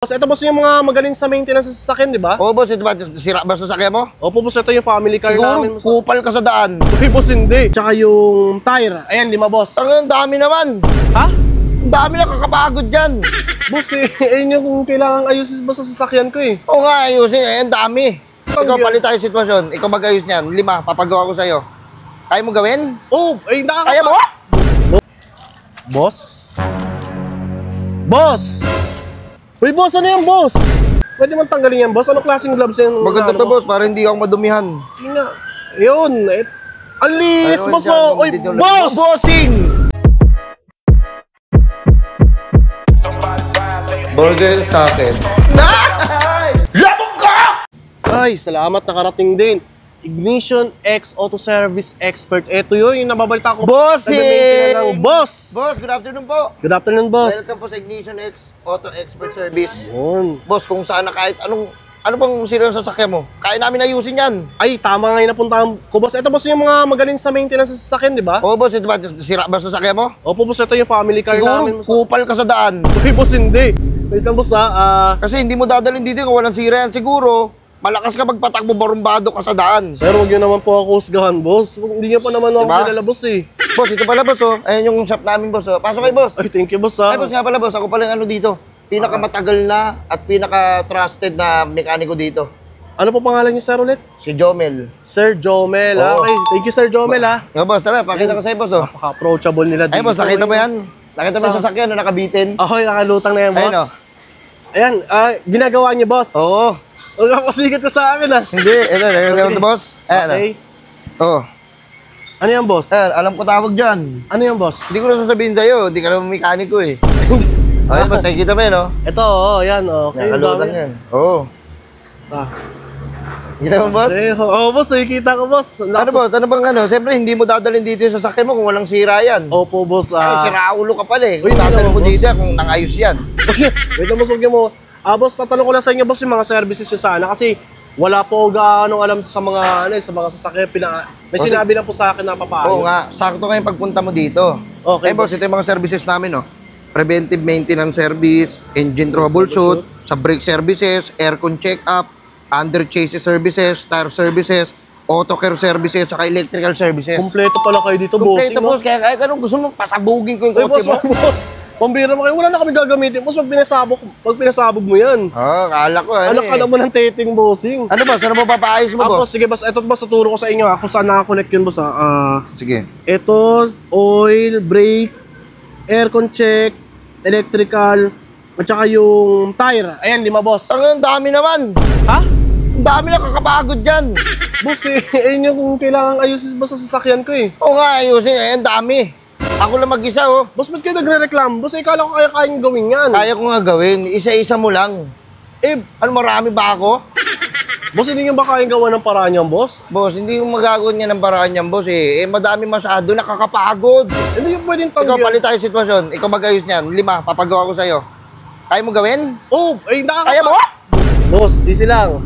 Boss, ito boss yung mga magaling sa maintenance sa sasakyan, di ba? Oo, boss. Ito ba? Sira ba sa sasakyan mo? Opo, boss. Ito yung family car namin. Siguro, kupal ka sa daan. Uy, boss, hindi. Tsaka yung tire. Ayan, 5, boss. Ang dami naman. Ha? Ang dami na kakapagod dyan. Boss, ayun yung kung kailangan ayusin boss sa sasakyan ko eh. Oo nga, ayusin. Ang dami. Ikaw, palit tayo sitwasyon. Ikaw mag-ayos niyan. 5, papagawa ko sa'yo. Kaya mo gawin? Oh, ay, Kaya mo? Boss? Boss! Uy, boss, ano yan, boss? Pwede man tanggalin yan, boss? Anong klaseng gloves yan? Maganda to, boss, para hindi ako madumihan. Hindi nga. Ayun. Ang linis, boss, oh! Uy, boss! Bossing! Burger sa akin. Labog ka! Ay, salamat, nakarating din. Ignition X Auto Service Expert. Ito yun, yung nababalita ko. Bossing! Boss! Boss, good afternoon po. Good afternoon, boss. Welcome po sa Ignition X Auto Expert Service. Yun. Boss, kung saan na kahit ano bang sira sa sasakyan mo, kaya namin ayusin yan. Ay, tama nga yung napuntahan ko, boss. Ito, boss, yung mga magaling sa maintenance sa sasakyan, di ba? Oo, boss, ito ba? Sira ba sa sasakyan mo? Opo, boss. Ito yung family car namin. Siguro, kupal ka sa daan. Uy, boss, hindi. Wait lang, boss, ha. Kasi hindi mo dadalhin dito kung walang sira yan. Siguro, malakas ka magpatakbo, barumbado ka sa daan. Sir, huwag nyo naman po ako husgahan, boss. Hindi nyo pa naman ako kilala, boss, eh. Boss, ito pala, boss, oh. Ayan yung shop namin, boss, oh. Pasok kayo, boss. Ay, thank you, boss, ha. Ay, boss, nga pala, boss. Ako pala yung ano dito. Pinakamatagal na at pinaka-trusted na mekaniko dito. Ano po pangalan niyo, sir, ulit? Si Jomel. Sir Jomel, ha. Oo. Okay, thank you, Sir Jomel, ha. Nga, boss, tara, pakita ko sa'yo, boss, oh. Napaka-approachable nila dito. Ay, boss, nakita mo yan? Nakita mo yung sasakyan na nakabitin? Okay, nakalutang na yan, boss. Ayun, oh. Ayan, ginagawa niyo, boss. Oo. Huwag ka pasigat ka sa amin, ha. Hindi, ito, boss. Ayan, Okay. oh. Ano yan, boss? Ayan, alam ko tawag dyan. Ano yan, boss? Hindi ko na sasabihin sa'yo, hindi ka naman mekaniko eh. Ayun, boss, nakikita mo yan, oh. Ito, yan, okay. Nakalutang yan. Oo. Kita mo, boss? Boss, nakikita ko, boss. Ano, boss? Ano bang ano? Siyempre, hindi mo dadalhin dito yung sasakyan mo kung walang sira yan. Opo, boss. Ay, siraulo ka pala eh. Uy, Kung dadalhin mo boss. dito kung nangayos yan. Wait lang, boss, huwag niyo mo. Boss, tatanong ko lang sa inyo, boss, yung mga services nyo sana. Kasi wala po gaano alam sa mga, sa mga sasakyan. May sinabi lang po sa akin na papaayos. Oo nga, sakto kayong pagpunta mo dito. Okay, Boss, ito yung mga services namin, oh. Preventive maintenance service, engine troubleshoot, sa brake services, aircon check-up, under chassis services, tire services, auto care services, saka electrical services. Kompleto pala kayo dito, boss. Kompleto, boss. Kaya kahit anong gusto mo, pasabugin ko yung Ay, kotse boss, mo. boss. Pambira mo kayo. Wala na kami gagamitin. Boss, pag pinasabog mo yan. Kala ko, Anak ka naman ng teting, bossing. Ano, boss? Ano ba papaayos mo, boss? Boss, sige, boss. Ito, boss, tuturo ko sa inyo, kung saan nakakonect yun, boss, Sige. Ito, oil, brake, aircon check, electrical, at saka yung tire. Ayan, 5, boss. Ang dami naman. Ha? Ang dami na kakapagod dyan. Boss, ayun yung kung kailangan ayusin, boss, sa sasakyan ko, eh. Oo nga, ayusin. Ang dami. Ako lang mag-isa, oh. Boss, ba't kayo nagre-reclam? Boss, ikala ko kaya-kayang gawin yan. Kaya ko nga gawin. Isa-isa mo lang. Ano, marami ba ako? Boss, hindi nyo ba kayang gawa ng paraan yan, boss? Boss, hindi yung magagawa niya ng paraan yan, boss, eh. Madami masyado, nakakapagod. Hindi yung pwedeng Ikaw, tanggihan. palit tayo sitwasyon. Ikaw mag-ayos niyan. 5, papagawa ko sa'yo. Kaya mo gawin? Oh, ay, Kaya mo? Boss, easy lang.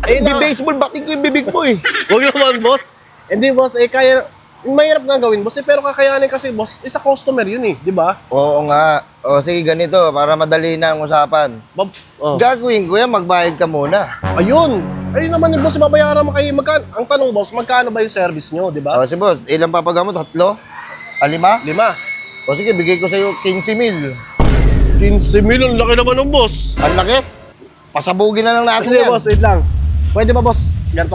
Ay, baseball, bating ko yung bibig mo, eh. Huwag naman, boss. Hindi, boss, kaya... Mahirap nga gawin, boss, pero kakayanin kasi, boss, isa customer yun, di ba? Oo nga. O, sige, ganito, para madali na ang usapan. Gagawin ko yan, magbayad ka muna. Ayun. Ayun naman yung boss, babayaran mo kayo. Ang tanong, boss, magkano ba yung service nyo, di ba? O, si boss, ilang papagawa mo? 3? 5? 5. O, sige, bigay ko sa'yo 15,000. 15 million, laki naman ng boss. Ang laki. Pasabugin na lang natin Hindi, yan. boss, wait lang. Pwede ba, boss? Ganito,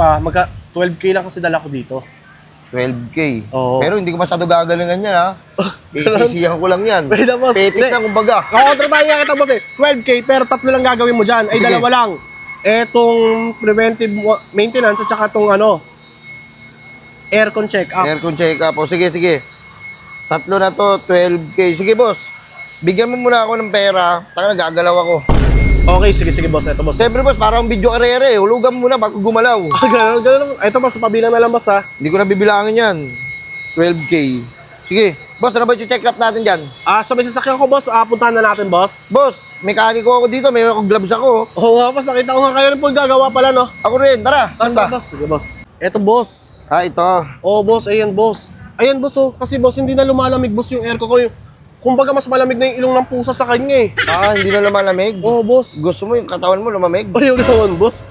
12K lang kasi dala ko dito. 12K. Oo. Pero hindi ko masyado gagalingan yan, ha? Isisiyan ko lang yan. Wait lang, boss. Petis na, kumbaga. Kakontra tayo nga kita, boss, 12K, pero 3 lang gagawin mo dyan. Ay, Sige. 2 lang. Etong preventive maintenance at saka itong aircon check-up. Aircon check-up. O, sige, sige. 3 na to, 12K. Sige, boss. Bigyan mo muna ako ng pera. Taka, nagagalaw ako. Okay, sige, boss. Ito, boss. Siyempre, boss, parang video arere. Hulugan mo muna bago gumalaw. Ganun. Ito, boss, pabilang na lang, boss, ha? Hindi ko na bibilangin yan. 12K. Sige. Boss, ano ba yung check up natin dyan? Sa may sasakyan ko, boss, puntahan na natin, boss. Boss, mekaniko ako dito. Mayroon akong gloves ako. Oo nga, boss. Nakita ko nga kayo rin po gagawa pala, no? Ako rin. Tara. Saan ba? Boss. Sige, boss. Ito, boss. Ito. Oo, boss. Ayan, boss. Ayan, boss, oh. Kasi, boss, hindi na lumalamig, boss, yung aircon ko. kumbaga mas malamig na yung ilong ng pusa sa kanya eh. Ah, hindi na lumalamig? Oo, boss. Gusto mo yung katawan mo lumamig? Ayaw naman, boss.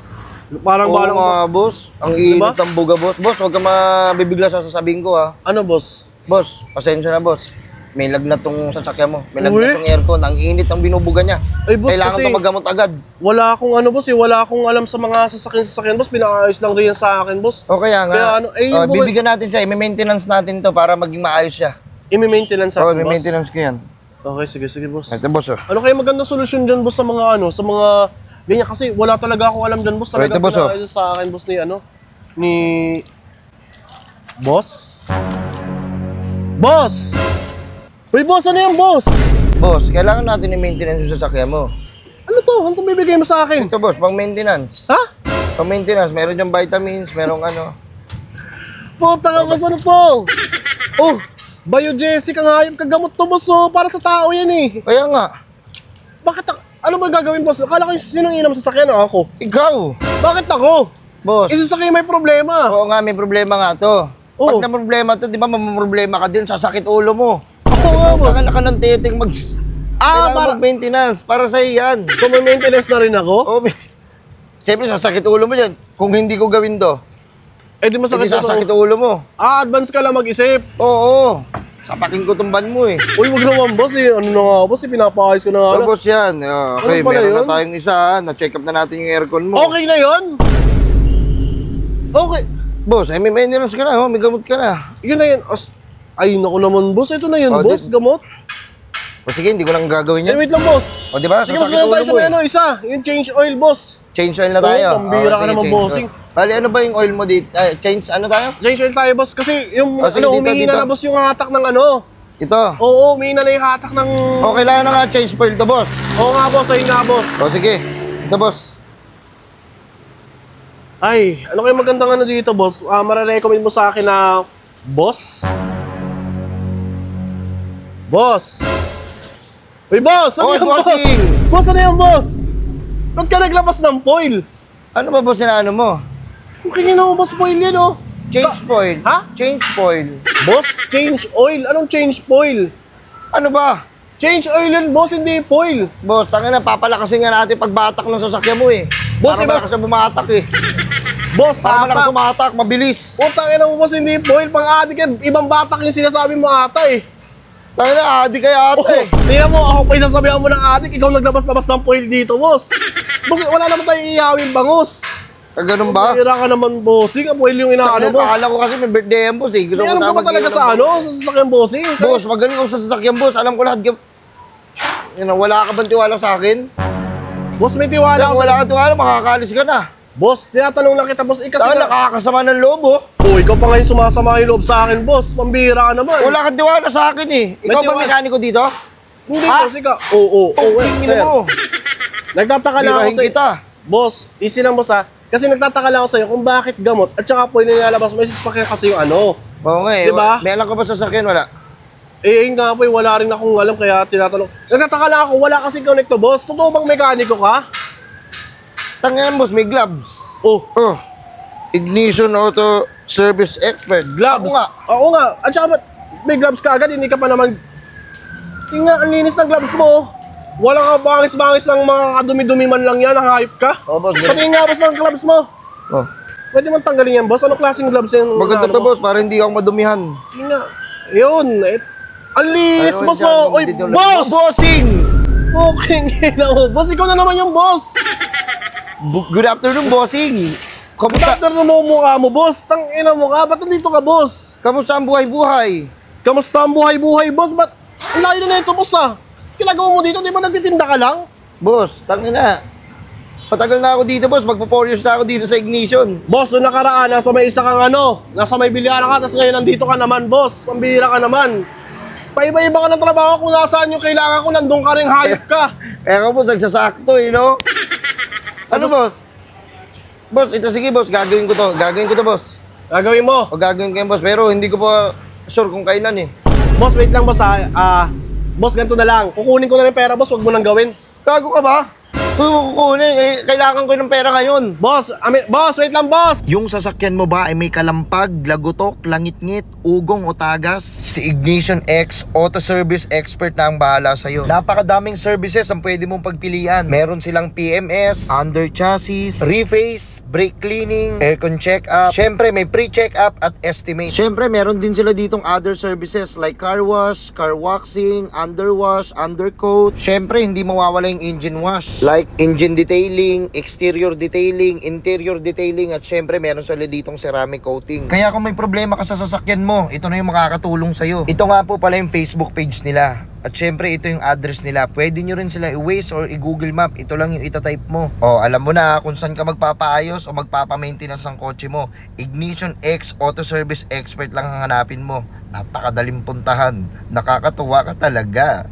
Parang Oo balang nga, boss. Ang Diba? init ng buga, boss. Boss, huwag ka mabibigla sa sasabihin ko, ha. Ano, boss? Boss, pasensya na, boss. May lagnat tong sasakyan mo. May Uy. lagnat tong aircon. Ang init ng binubuga niya. Ay, boss, Kailangan kasi to maggamot agad. wala akong ano, boss eh. Wala akong alam sa mga sasakyan, boss. Pinaayos lang rin yan sa akin, boss. O kaya nga, Kaya ano, eh, yung buhay- bibigyan natin siya. I-maintenance natin to para maging maayos siya. I-maintenance Oo, natin, boss. i-maintenance ko yan. Okay, sige, boss. Ito, boss, oh. Ano kaya magandang solusyon dyan, boss, sa mga ano, sa mga ganyan? Kasi wala talaga akong alam dyan, boss. Talaga Ito, boss, oh. pinaayos sa akin, boss, ni ano, ni... Boss? Boss! Uy, boss, ano yan, boss? Boss, kailangan natin i-maintenance yung sasakyan mo. Ano to? Ano itong bibigay mo sa akin? Ito, boss, pang maintenance. Ha? Pang maintenance, meron diyang vitamins, merong ano. Puta ka, boss, ano po? Oh, Biogesic ang hayop kagamot to, boss, oh. Para sa tao yan eh. Kaya nga, Ano ba gagawin, boss? Akala ko yung sinong inam sa sakyan, ako. ikaw, Bakit ako? boss. Isasakyan may problema. Oo nga, may problema nga to. Oo. Pag na problema to, di ba mamroblema ka din sa sakit ulo mo. Oo nga, boss. Baka ka ng titing kailangan mag-maintenance para sa yan. So may maintenance na rin ako? Oo, siyempre sa sakit ulo mo yan. Kung hindi ko gawin to, Eh di masakit hindi sa na sakit to. ulo mo. Advance ka lang mag-isip. Oo, sapakin ko tumban mo eh. Uy, wag naman, boss eh. Ano na nga, boss eh. Pinapakayos ko na nga. Tapos yan, okay, Ano pala meron yun? na tayong isa, na-check up na natin yung aircon mo. Okay na yun? Okay. Boss, may maintenance ka na, may gamot ka na. Yun na yun. Ay, naku naman, boss. Ito na yun, Oh, boss. Gamot. O sige, hindi ko lang gagawin Eh, yan. wait lang, boss. O di ba, sa Sige, boss, sakit na ulo tayo sa mo may eh. ano, isa. Yung change oil, boss. Change oil na tayo. Oo, pambira ka sige, naman, change bossing. oil. Bali, ano ba yung oil mo dito? Ay, change, ano tayo? Change oil tayo, boss. Kasi yung Sige, ano, dito, humihina dito. na, boss, yung hatak ng ano. Ito. Oo, humihina na yung hatak ng... O, kailangan na nga change oil to, boss. Oo nga, boss. Ayun nga, boss. O, sige. Ito, boss. Ay, ano kayo magandang ano dito, boss? Mararecommend mo sa akin na... Boss? Boss? Uy, boss! Ano Oy, yan, boss? bossing! Boss, ano yan, boss? Ba't ka naglabas ng foil? Ano ba, boss, ano mo? Kung kingin mo, boss, foil yan, oh. Change oil. Ha? Change oil. Boss, change oil. Anong change foil? Ano ba? Change oil yan, boss, hindi foil. Boss, tanga na, papalakasin nga natin pagbatak ng sasakyan mo eh. Boss, para iba- malakas na bumatak eh. Boss, Para malakas hatak. sumatak, mabilis. Putang ina mo, boss, hindi foil. Pang-adik yan. Ibang batak yung sinasabi mo ata, eh. Tanga na, adi kaya ate. Oh, tingnan mo, ako pa isasabihan mo ng adik, ikaw naglabas-labas ng foil dito, boss. Boss, wala naman tayong iyawin bangus. Ganun ba? Pira ka naman, bossing. Foil yung inaano mo. Akala ko kasi may birthday yan, boss eh. Gusto May ko alam na ka ba talaga mag-iwan sa ng- ano? Sa sasakyan, bossing? Boss, magaling ako sa sasakyan, boss. Alam ko lahat. Yan, wala ka bang tiwala sa akin? Boss, may tiwala Kung ako wala sa... ka tiwala, makakalis ka na. Boss, tinatanong lang kita, boss. Kasi Dahil nakakasama ng loob, oh. Oh, ikaw pa ngayon sumasama yung loob sa akin, boss. Pambira ka naman. Wala kang tiwala sa akin eh. Ikaw ba tiwala. mekaniko dito? Hindi, Ha? boss, ikaw. Oo, Tingin sir. mo. Nagtataka lang ako Birahin sa... kita. Boss, easy lang, boss, ha? Kasi nagtataka lang ako sa'yo kung bakit gamot at saka po yung nilalabas mo, sasakyan kasi yung ano. Oo nga eh. Diba? May alam ka ba sa sasakyan? Wala. Eh, yun nga po, wala rin akong alam, kaya tinatanong. Nagtataka lang ako, wala kasing connect to, boss. Totoo bang mekaniko ka? Tangan, boss, may gloves. Oh, Oh. Ignition Auto Service Expert. gloves. Ako nga. Oo nga. At saka ba't may gloves ka agad, hindi ka pa naman... Yung nga, ang linis ng gloves mo. Walang ka bangis-bangis ng mga kadumi-dumi man lang yan, hayop ka. Oh, boss. Pati nga, boss, ng gloves mo. Oh. Pwede man tanggalin yan, boss. Anong klaseng gloves yan? Maganda Ano to, mo? boss, para hindi ako madumihan. Yun nga. Yun. Ang linis, Ano boss, yan, oh. Uy, dito lang. boss! Bossing! Okay, na, oh. Boss, ikaw na naman yung boss. Good afternoon, bossing. Kamusta? Doctor na mo mukha mo, boss. Tangina mo ka. Ba't nandito ka, boss? Kamusta ang buhay-buhay? Kamusta ang buhay-buhay, boss? Ba't ang layo na ito, boss, ah? Ginagawa mo dito, di ba nagtitinda ka lang? Boss, tangina. Patagal na ako dito, boss. Magpo-4 years na ako dito sa Ignition. Boss, noong nakaraan, nasa may isa kang ano, nasa may bilyara ka, tapos ngayon nandito ka naman, boss. Pambira ka naman. Paiba-iba ka ng trabaho kung nasaan yung kailangan ko, nandun ka rin, hayop ka. Eh ako, boss, nagsasakto eh, no? Ano, boss? Boss, ito sige, boss. Gagawin ko to. Gagawin ko to, boss. Gagawin mo. O gagawin ko yan, boss. Pero hindi ko pa sure kung kailan eh. Boss, wait lang, boss, ha. Boss, ganito na lang. Kukunin ko na rin pera, boss, wag mo nang gawin. Gago ka ba? Kukunin, kailangan ko ng pera ngayon. Boss, boss, wait lang boss! Yung sasakyan mo ba ay may kalampag, lagutok, langit-ngit, ugong o tagas? Si Ignition X Auto Service Expert na ang bahala sa'yo. Napakadaming services ang pwede mong pagpilian. Meron silang PMS, under chassis, reface, brake cleaning, aircon check-up. Syempre may pre-check-up at estimate. Syempre meron din sila ditong other services like car wash, car waxing, underwash, undercoat. Syempre hindi mawawala yung engine wash like engine detailing, exterior detailing, interior detailing, at syempre meron sila ditong ceramic coating. Kaya kung may problema ka sa sasakyan mo, ito na yung makakatulong sa'yo. Ito nga po pala yung Facebook page nila. At syempre ito yung address nila. Pwede nyo rin sila i-Waze or i-Google Map. Ito lang yung itatype mo. O alam mo na kung saan ka magpapaayos o magpapamaintenance ng kotse mo. Ignition X Auto Service Expert lang ang hanapin mo. Napakadaling puntahan. Nakakatuwa ka talaga.